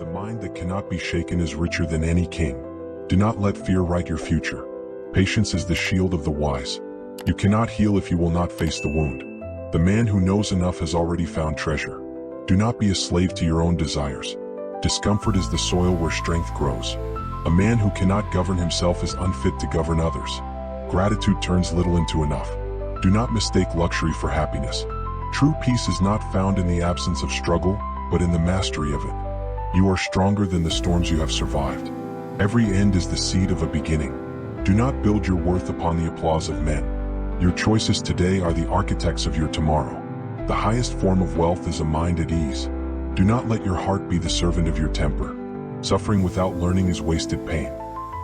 The mind that cannot be shaken is richer than any king. Do not let fear write your future. Patience is the shield of the wise. You cannot heal if you will not face the wound. The man who knows enough has already found treasure. Do not be a slave to your own desires. Discomfort is the soil where strength grows. A man who cannot govern himself is unfit to govern others. Gratitude turns little into enough. Do not mistake luxury for happiness. True peace is not found in the absence of struggle, but in the mastery of it. You are stronger than the storms you have survived. Every end is the seed of a beginning. Do not build your worth upon the applause of men. Your choices today are the architects of your tomorrow. The highest form of wealth is a mind at ease. Do not let your heart be the servant of your temper. Suffering without learning is wasted pain.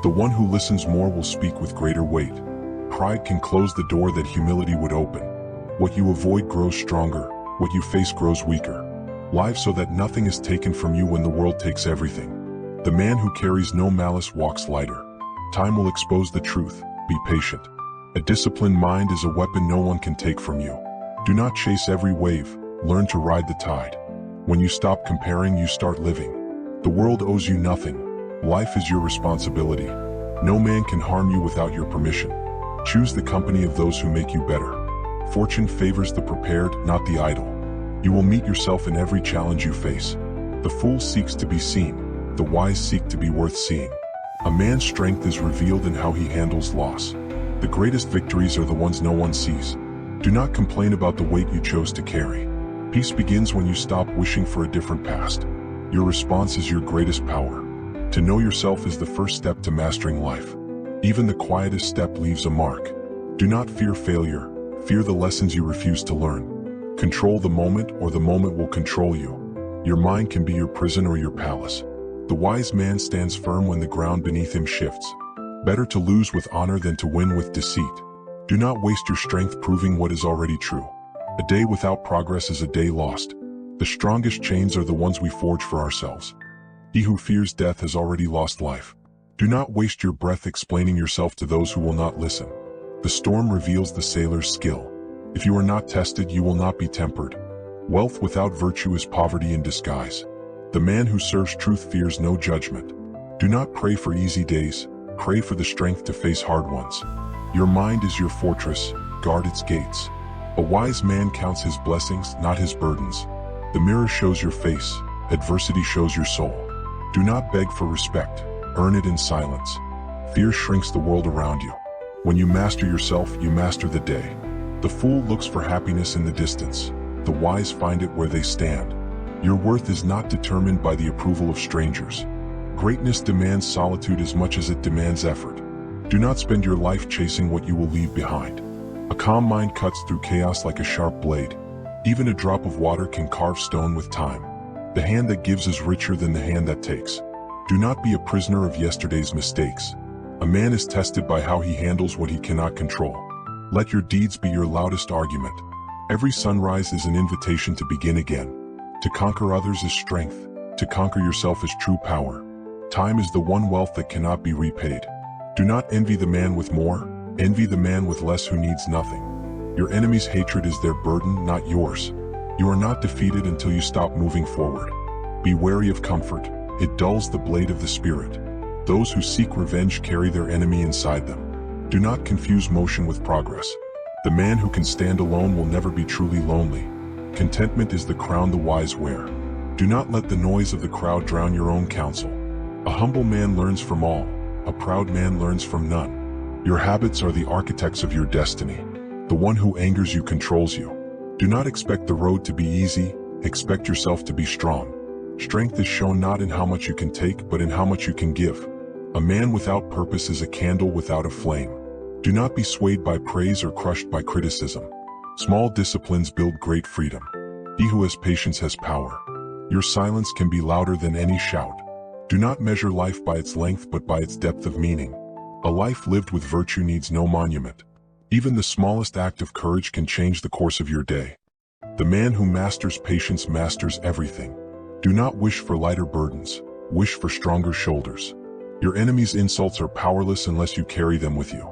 The one who listens more will speak with greater weight. Pride can close the door that humility would open. What you avoid grows stronger, what you face grows weaker. Live so that nothing is taken from you when the world takes everything. The man who carries no malice walks lighter. Time will expose the truth. Be patient. A disciplined mind is a weapon no one can take from you. Do not chase every wave. Learn to ride the tide. When you stop comparing, you start living. The world owes you nothing. Life is your responsibility. No man can harm you without your permission. Choose the company of those who make you better. Fortune favors the prepared, not the idle. You will meet yourself in every challenge you face. The fool seeks to be seen. The wise seek to be worth seeing. A man's strength is revealed in how he handles loss. The greatest victories are the ones no one sees. Do not complain about the weight you chose to carry. Peace begins when you stop wishing for a different past. Your response is your greatest power. To know yourself is the first step to mastering life. Even the quietest step leaves a mark. Do not fear failure. Fear the lessons you refuse to learn. Control the moment, or the moment will control you. Your mind can be your prison or your palace. The wise man stands firm when the ground beneath him shifts. Better to lose with honor than to win with deceit. Do not waste your strength proving what is already true. A day without progress is a day lost. The strongest chains are the ones we forge for ourselves. He who fears death has already lost life. Do not waste your breath explaining yourself to those who will not listen. The storm reveals the sailor's skill. If you are not tested, you will not be tempered. Wealth without virtue is poverty in disguise. The man who serves truth fears no judgment. Do not pray for easy days. Pray for the strength to face hard ones. Your mind is your fortress. Guard its gates. A wise man counts his blessings, not his burdens. The mirror shows your face. Adversity shows your soul. Do not beg for respect. Earn it in silence. Fear shrinks the world around you. When you master yourself, you master the day. The fool looks for happiness in the distance. The wise find it where they stand. Your worth is not determined by the approval of strangers. Greatness demands solitude as much as it demands effort. Do not spend your life chasing what you will leave behind. A calm mind cuts through chaos like a sharp blade. Even a drop of water can carve stone with time. The hand that gives is richer than the hand that takes. Do not be a prisoner of yesterday's mistakes. A man is tested by how he handles what he cannot control. Let your deeds be your loudest argument. Every sunrise is an invitation to begin again. To conquer others is strength. To conquer yourself is true power. Time is the one wealth that cannot be repaid. Do not envy the man with more. Envy the man with less who needs nothing. Your enemy's hatred is their burden, not yours. You are not defeated until you stop moving forward. Be wary of comfort. It dulls the blade of the spirit. Those who seek revenge carry their enemy inside them. Do not confuse motion with progress. The man who can stand alone will never be truly lonely. Contentment is the crown the wise wear. Do not let the noise of the crowd drown your own counsel. A humble man learns from all. A proud man learns from none. Your habits are the architects of your destiny. The one who angers you controls you. Do not expect the road to be easy. Expect yourself to be strong. Strength is shown not in how much you can take, but in how much you can give. A man without purpose is a candle without a flame. Do not be swayed by praise or crushed by criticism. Small disciplines build great freedom. He who has patience has power. Your silence can be louder than any shout. Do not measure life by its length but by its depth of meaning. A life lived with virtue needs no monument. Even the smallest act of courage can change the course of your day. The man who masters patience masters everything. Do not wish for lighter burdens. Wish for stronger shoulders. Your enemy's insults are powerless unless you carry them with you.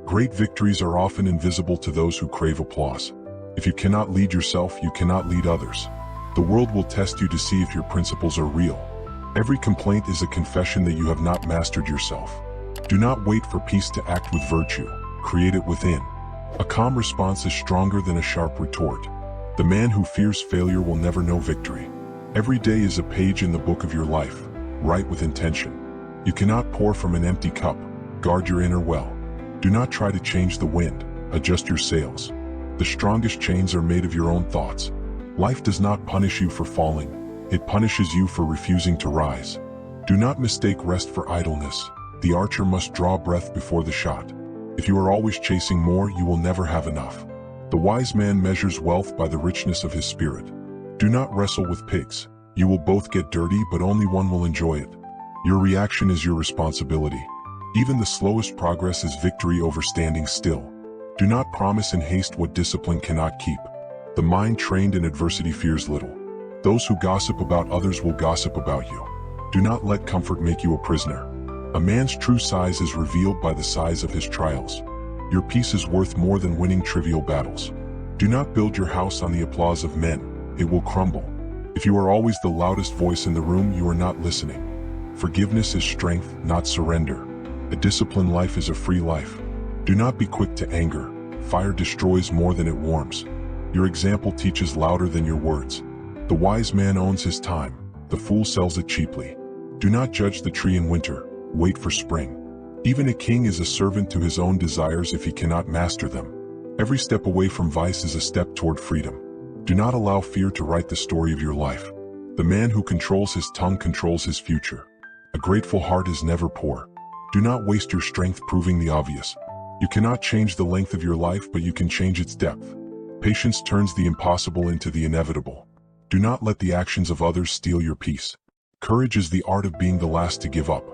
Great victories are often invisible to those who crave applause. If you cannot lead yourself, you cannot lead others. The world will test you to see if your principles are real. Every complaint is a confession that you have not mastered yourself. Do not wait for peace to act with virtue. Create it within. A calm response is stronger than a sharp retort. The man who fears failure will never know victory. Every day is a page in the book of your life. Write with intention. You cannot pour from an empty cup. Guard your inner well. Do not try to change the wind. Adjust your sails. The strongest chains are made of your own thoughts. Life does not punish you for falling. It punishes you for refusing to rise. Do not mistake rest for idleness. The archer must draw breath before the shot. If you are always chasing more, you will never have enough. The wise man measures wealth by the richness of his spirit. Do not wrestle with pigs. You will both get dirty, but only one will enjoy it. Your reaction is your responsibility. Even the slowest progress is victory over standing still. Do not promise in haste what discipline cannot keep. The mind trained in adversity fears little. Those who gossip about others will gossip about you. Do not let comfort make you a prisoner. A man's true size is revealed by the size of his trials. Your peace is worth more than winning trivial battles. Do not build your house on the applause of men. It will crumble. If you are always the loudest voice in the room, you are not listening. Forgiveness is strength, not surrender. A disciplined life is a free life. Do not be quick to anger. Fire destroys more than it warms. Your example teaches louder than your words. The wise man owns his time. The fool sells it cheaply. Do not judge the tree in winter. Wait for spring. Even a king is a servant to his own desires if he cannot master them. Every step away from vice is a step toward freedom. Do not allow fear to write the story of your life. The man who controls his tongue controls his future. A grateful heart is never poor. Do not waste your strength proving the obvious. You cannot change the length of your life, but you can change its depth. Patience turns the impossible into the inevitable. Do not let the actions of others steal your peace. Courage is the art of being the last to give up.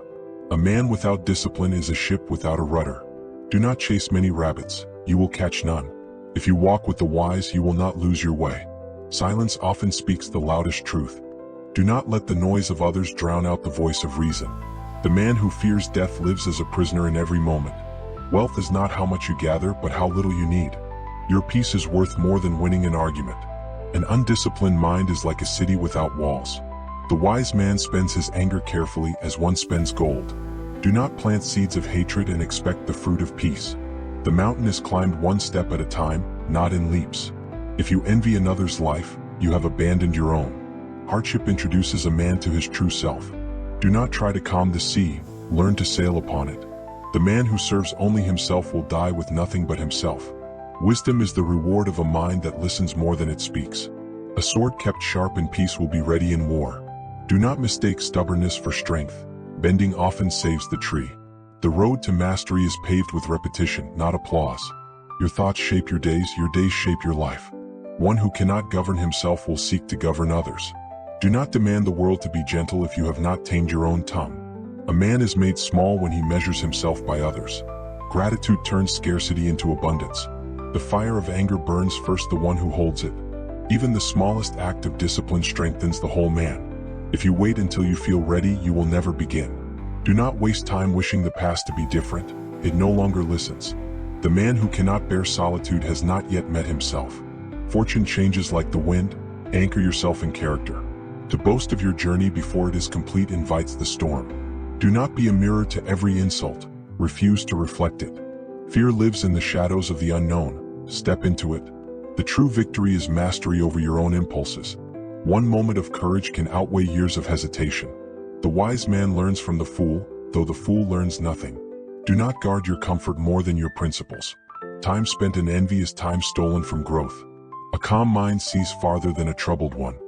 A man without discipline is a ship without a rudder. Do not chase many rabbits. You will catch none. If you walk with the wise, you will not lose your way. Silence often speaks the loudest truth. Do not let the noise of others drown out the voice of reason. The man who fears death lives as a prisoner in every moment. Wealth is not how much you gather, but how little you need. Your peace is worth more than winning an argument. An undisciplined mind is like a city without walls. The wise man spends his anger carefully as one spends gold. Do not plant seeds of hatred and expect the fruit of peace. The mountain is climbed one step at a time, not in leaps. If you envy another's life, you have abandoned your own. Hardship introduces a man to his true self. Do not try to calm the sea, learn to sail upon it. The man who serves only himself will die with nothing but himself. Wisdom is the reward of a mind that listens more than it speaks. A sword kept sharp in peace will be ready in war. Do not mistake stubbornness for strength. Bending often saves the tree. The road to mastery is paved with repetition, not applause. Your thoughts shape your days shape your life. One who cannot govern himself will seek to govern others. Do not demand the world to be gentle if you have not tamed your own tongue. A man is made small when he measures himself by others. Gratitude turns scarcity into abundance. The fire of anger burns first the one who holds it. Even the smallest act of discipline strengthens the whole man. If you wait until you feel ready, you will never begin. Do not waste time wishing the past to be different. It no longer listens. The man who cannot bear solitude has not yet met himself. Fortune changes like the wind. Anchor yourself in character. To boast of your journey before it is complete invites the storm. Do not be a mirror to every insult. Refuse to reflect it. Fear lives in the shadows of the unknown. Step into it. The true victory is mastery over your own impulses. One moment of courage can outweigh years of hesitation. The wise man learns from the fool, though the fool learns nothing. Do not guard your comfort more than your principles. Time spent in envy is time stolen from growth. A calm mind sees farther than a troubled one.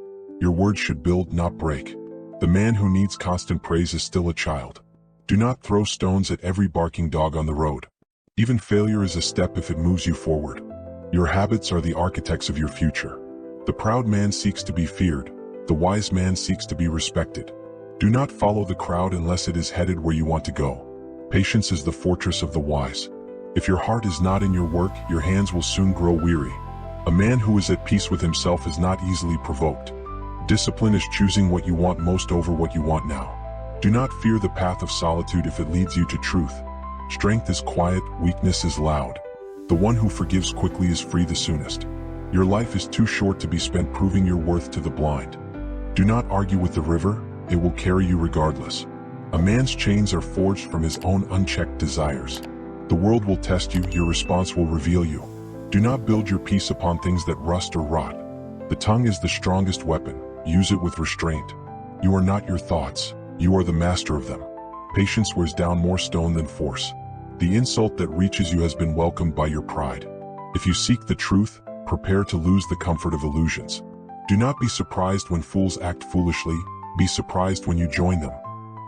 Your words should build, not break. The man who needs constant praise is still a child. Do not throw stones at every barking dog on the road. Even failure is a step if it moves you forward. Your habits are the architects of your future. The proud man seeks to be feared. The wise man seeks to be respected. Do not follow the crowd unless it is headed where you want to go. Patience is the fortress of the wise. If your heart is not in your work, your hands will soon grow weary. A man who is at peace with himself is not easily provoked. Discipline is choosing what you want most over what you want now. Do not fear the path of solitude if it leads you to truth. Strength is quiet, weakness is loud. The one who forgives quickly is free the soonest. Your life is too short to be spent proving your worth to the blind. Do not argue with the river, it will carry you regardless. A man's chains are forged from his own unchecked desires. The world will test you, your response will reveal you. Do not build your peace upon things that rust or rot. The tongue is the strongest weapon, use it with restraint. You are not your thoughts, you are the master of them. Patience wears down more stone than force. The insult that reaches you has been welcomed by your pride. If you seek the truth, prepare to lose the comfort of illusions. Do not be surprised when fools act foolishly, be surprised when you join them.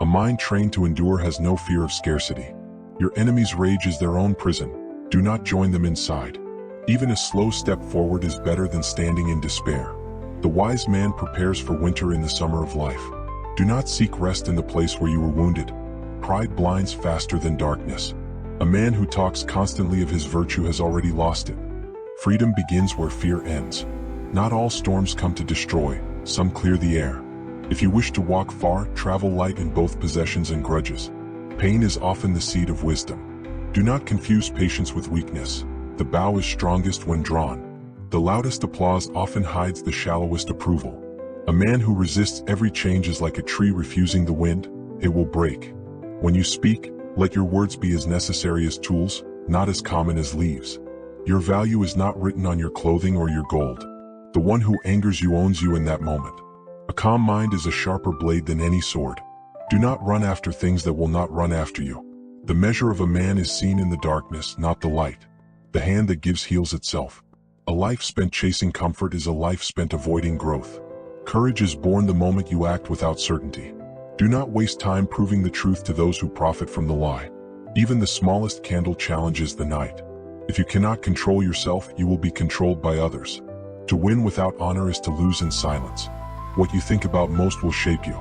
A mind trained to endure has no fear of scarcity. Your enemy's rage is their own prison, do not join them inside. Even a slow step forward is better than standing in despair. The wise man prepares for winter in the summer of life. Do not seek rest in the place where you were wounded. Pride blinds faster than darkness. A man who talks constantly of his virtue has already lost it. Freedom begins where fear ends. Not all storms come to destroy, some clear the air. If you wish to walk far, travel light in both possessions and grudges. Pain is often the seed of wisdom. Do not confuse patience with weakness. The bow is strongest when drawn. The loudest applause often hides the shallowest approval. A man who resists every change is like a tree refusing the wind, it will break. When you speak, let your words be as necessary as tools, not as common as leaves. Your value is not written on your clothing or your gold. The one who angers you owns you in that moment. A calm mind is a sharper blade than any sword. Do not run after things that will not run after you. The measure of a man is seen in the darkness, not the light. The hand that gives heals itself. A life spent chasing comfort is a life spent avoiding growth. Courage is born the moment you act without certainty. Do not waste time proving the truth to those who profit from the lie. Even the smallest candle challenges the night. If you cannot control yourself, you will be controlled by others. To win without honor is to lose in silence. What you think about most will shape you.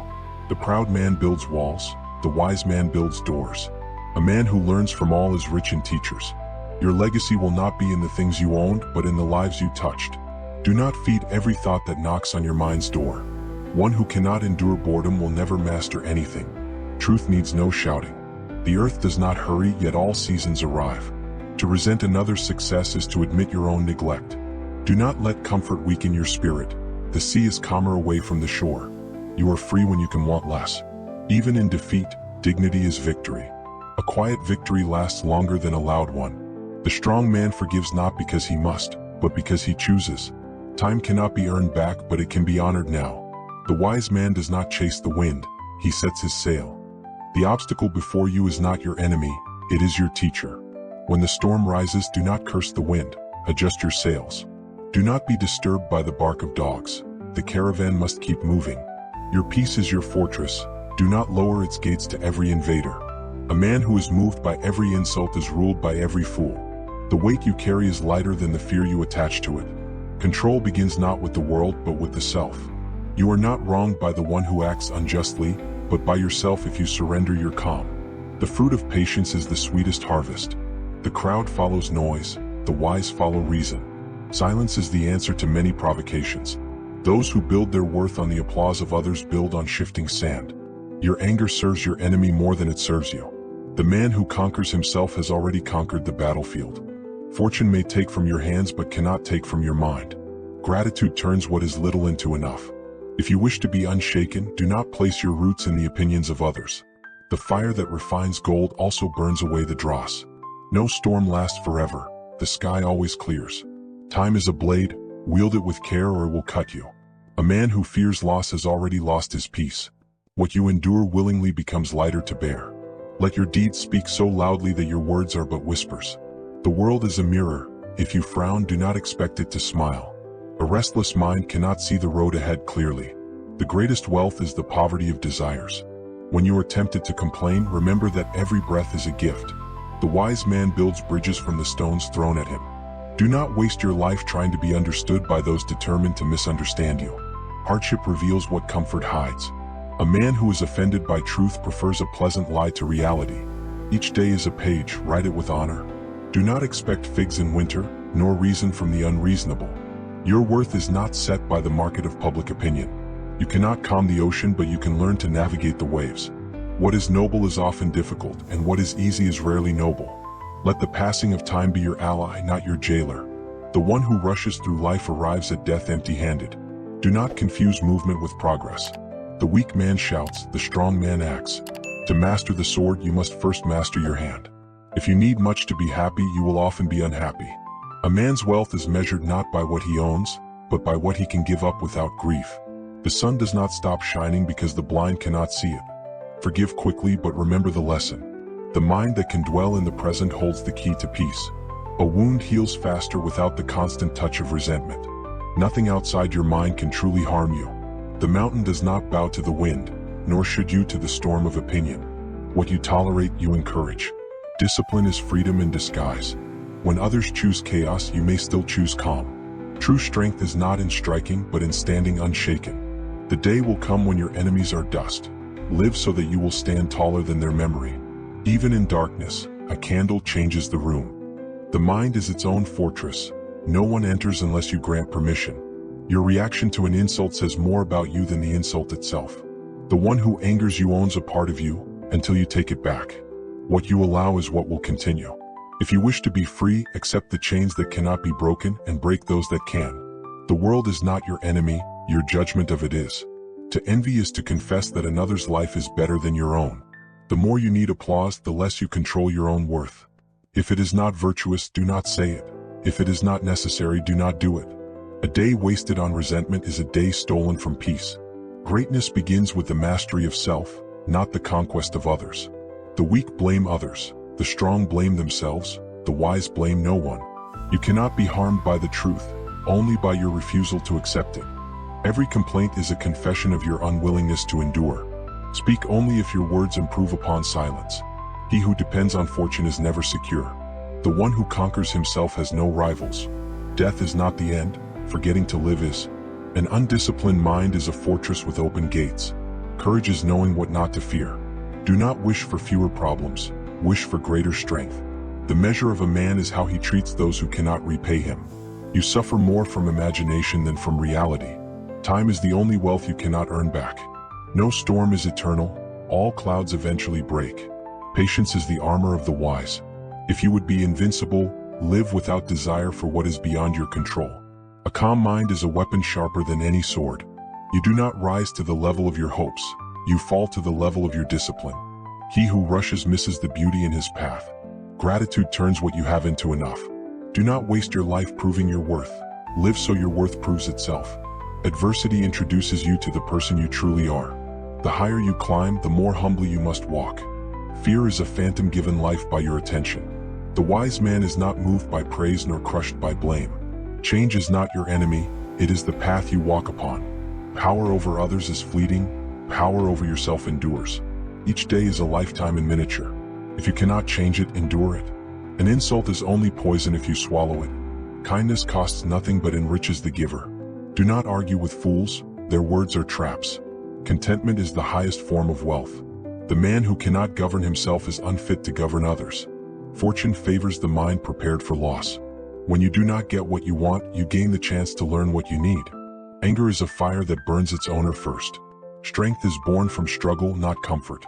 The proud man builds walls, the wise man builds doors. A man who learns from all is rich in teachers. Your legacy will not be in the things you owned, but in the lives you touched. Do not feed every thought that knocks on your mind's door. One who cannot endure boredom will never master anything. Truth needs no shouting. The earth does not hurry, yet all seasons arrive. To resent another's success is to admit your own neglect. Do not let comfort weaken your spirit. The sea is calmer away from the shore. You are free when you can want less. Even in defeat, dignity is victory. A quiet victory lasts longer than a loud one. The strong man forgives not because he must, but because he chooses. Time cannot be earned back, but it can be honored now. The wise man does not chase the wind, he sets his sail. The obstacle before you is not your enemy, it is your teacher. When the storm rises, do not curse the wind, adjust your sails. Do not be disturbed by the bark of dogs. The caravan must keep moving. Your peace is your fortress, do not lower its gates to every invader. A man who is moved by every insult is ruled by every fool. The weight you carry is lighter than the fear you attach to it. Control begins not with the world but with the self. You are not wronged by the one who acts unjustly, but by yourself if you surrender your calm. The fruit of patience is the sweetest harvest. The crowd follows noise, the wise follow reason. Silence is the answer to many provocations. Those who build their worth on the applause of others build on shifting sand. Your anger serves your enemy more than it serves you. The man who conquers himself has already conquered the battlefield. Fortune may take from your hands but cannot take from your mind. Gratitude turns what is little into enough. If you wish to be unshaken, do not place your roots in the opinions of others. The fire that refines gold also burns away the dross. No storm lasts forever, the sky always clears. Time is a blade, wield it with care or it will cut you. A man who fears loss has already lost his peace. What you endure willingly becomes lighter to bear. Let your deeds speak so loudly that your words are but whispers. The world is a mirror, if you frown, do not expect it to smile. A restless mind cannot see the road ahead clearly. The greatest wealth is the poverty of desires. When you are tempted to complain, remember that every breath is a gift. The wise man builds bridges from the stones thrown at him. Do not waste your life trying to be understood by those determined to misunderstand you. Hardship reveals what comfort hides. A man who is offended by truth prefers a pleasant lie to reality. Each day is a page, write it with honor. Do not expect figs in winter, nor reason from the unreasonable. Your worth is not set by the market of public opinion. You cannot calm the ocean, but you can learn to navigate the waves. What is noble is often difficult, and what is easy is rarely noble. Let the passing of time be your ally, not your jailer. The one who rushes through life arrives at death empty-handed. Do not confuse movement with progress. The weak man shouts, the strong man acts. To master the sword, you must first master your hand. If you need much to be happy, you will often be unhappy. A man's wealth is measured not by what he owns, but by what he can give up without grief. The sun does not stop shining because the blind cannot see it. Forgive quickly, but remember the lesson. The mind that can dwell in the present holds the key to peace. A wound heals faster without the constant touch of resentment. Nothing outside your mind can truly harm you. The mountain does not bow to the wind, nor should you to the storm of opinion. What you tolerate, you encourage. Discipline is freedom in disguise. When others choose chaos, you may still choose calm. True strength is not in striking, but in standing unshaken. The day will come when your enemies are dust. Live so that you will stand taller than their memory. Even in darkness, a candle changes the room. The mind is its own fortress. No one enters unless you grant permission. Your reaction to an insult says more about you than the insult itself. The one who angers you owns a part of you, until you take it back. What you allow is what will continue. If you wish to be free, accept the chains that cannot be broken and break those that can. The world is not your enemy, your judgment of it is. To envy is to confess that another's life is better than your own. The more you need applause, the less you control your own worth. If it is not virtuous, do not say it. If it is not necessary, do not do it. A day wasted on resentment is a day stolen from peace. Greatness begins with the mastery of self, not the conquest of others. The weak blame others, the strong blame themselves, the wise blame no one. You cannot be harmed by the truth, only by your refusal to accept it. Every complaint is a confession of your unwillingness to endure. Speak only if your words improve upon silence. He who depends on fortune is never secure. The one who conquers himself has no rivals. Death is not the end, forgetting to live is. An undisciplined mind is a fortress with open gates. Courage is knowing what not to fear. Do not wish for fewer problems, wish for greater strength. The measure of a man is how he treats those who cannot repay him. You suffer more from imagination than from reality. Time is the only wealth you cannot earn back. No storm is eternal, all clouds eventually break. Patience is the armor of the wise. If you would be invincible, live without desire for what is beyond your control. A calm mind is a weapon sharper than any sword. You do not rise to the level of your hopes, you fall to the level of your discipline. He who rushes misses the beauty in his path. Gratitude turns what you have into enough. Do not waste your life proving your worth. Live so your worth proves itself. Adversity introduces you to the person you truly are. The higher you climb, the more humbly you must walk. Fear is a phantom given life by your attention. The wise man is not moved by praise nor crushed by blame. Change is not your enemy, it is the path you walk upon. Power over others is fleeting, power over yourself endures. Each day is a lifetime in miniature. If you cannot change it, endure it. An insult is only poison if you swallow it. Kindness costs nothing but enriches the giver. Do not argue with fools, their words are traps. Contentment is the highest form of wealth. The man who cannot govern himself is unfit to govern others. Fortune favors the mind prepared for loss. When you do not get what you want, you gain the chance to learn what you need. Anger is a fire that burns its owner first. Strength is born from struggle, not comfort.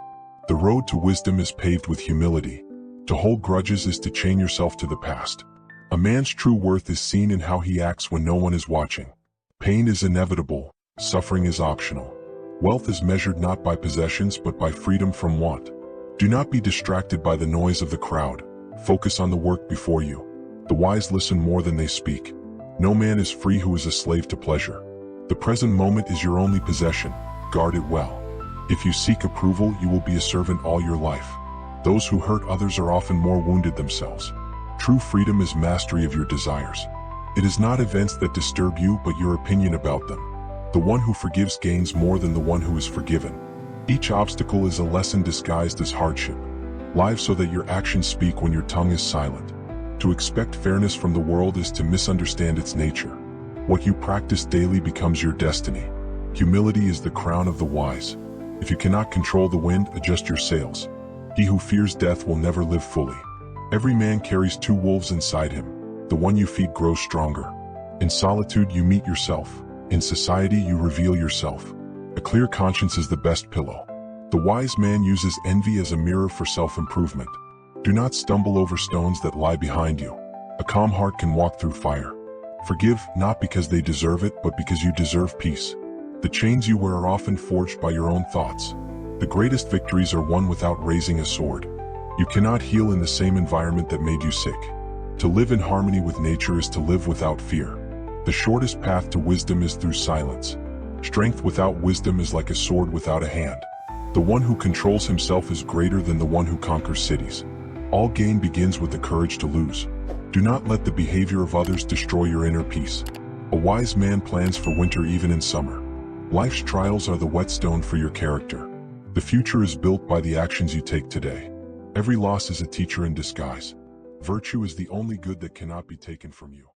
The road to wisdom is paved with humility. To hold grudges is to chain yourself to the past. A man's true worth is seen in how he acts when no one is watching. Pain is inevitable, suffering is optional. Wealth is measured not by possessions but by freedom from want. Do not be distracted by the noise of the crowd. Focus on the work before you. The wise listen more than they speak. No man is free who is a slave to pleasure. The present moment is your only possession. Guard it well. If you seek approval, you will be a servant all your life. Those who hurt others are often more wounded themselves. True freedom is mastery of your desires. It is not events that disturb you but your opinion about them. The one who forgives gains more than the one who is forgiven. Each obstacle is a lesson disguised as hardship. Live so that your actions speak when your tongue is silent. To expect fairness from the world is to misunderstand its nature. What you practice daily becomes your destiny. Humility is the crown of the wise. If you cannot control the wind, adjust your sails. He who fears death will never live fully. Every man carries two wolves inside him. The one you feed grows stronger. In solitude you meet yourself. In society you reveal yourself. A clear conscience is the best pillow. The wise man uses envy as a mirror for self-improvement. Do not stumble over stones that lie behind you. A calm heart can walk through fire. Forgive, not because they deserve it, but because you deserve peace. The chains you wear are often forged by your own thoughts. The greatest victories are won without raising a sword. You cannot heal in the same environment that made you sick. To live in harmony with nature is to live without fear. The shortest path to wisdom is through silence. Strength without wisdom is like a sword without a hand. The one who controls himself is greater than the one who conquers cities. All gain begins with the courage to lose. Do not let the behavior of others destroy your inner peace. A wise man plans for winter even in summer. Life's trials are the whetstone for your character. The future is built by the actions you take today. Every loss is a teacher in disguise. Virtue is the only good that cannot be taken from you.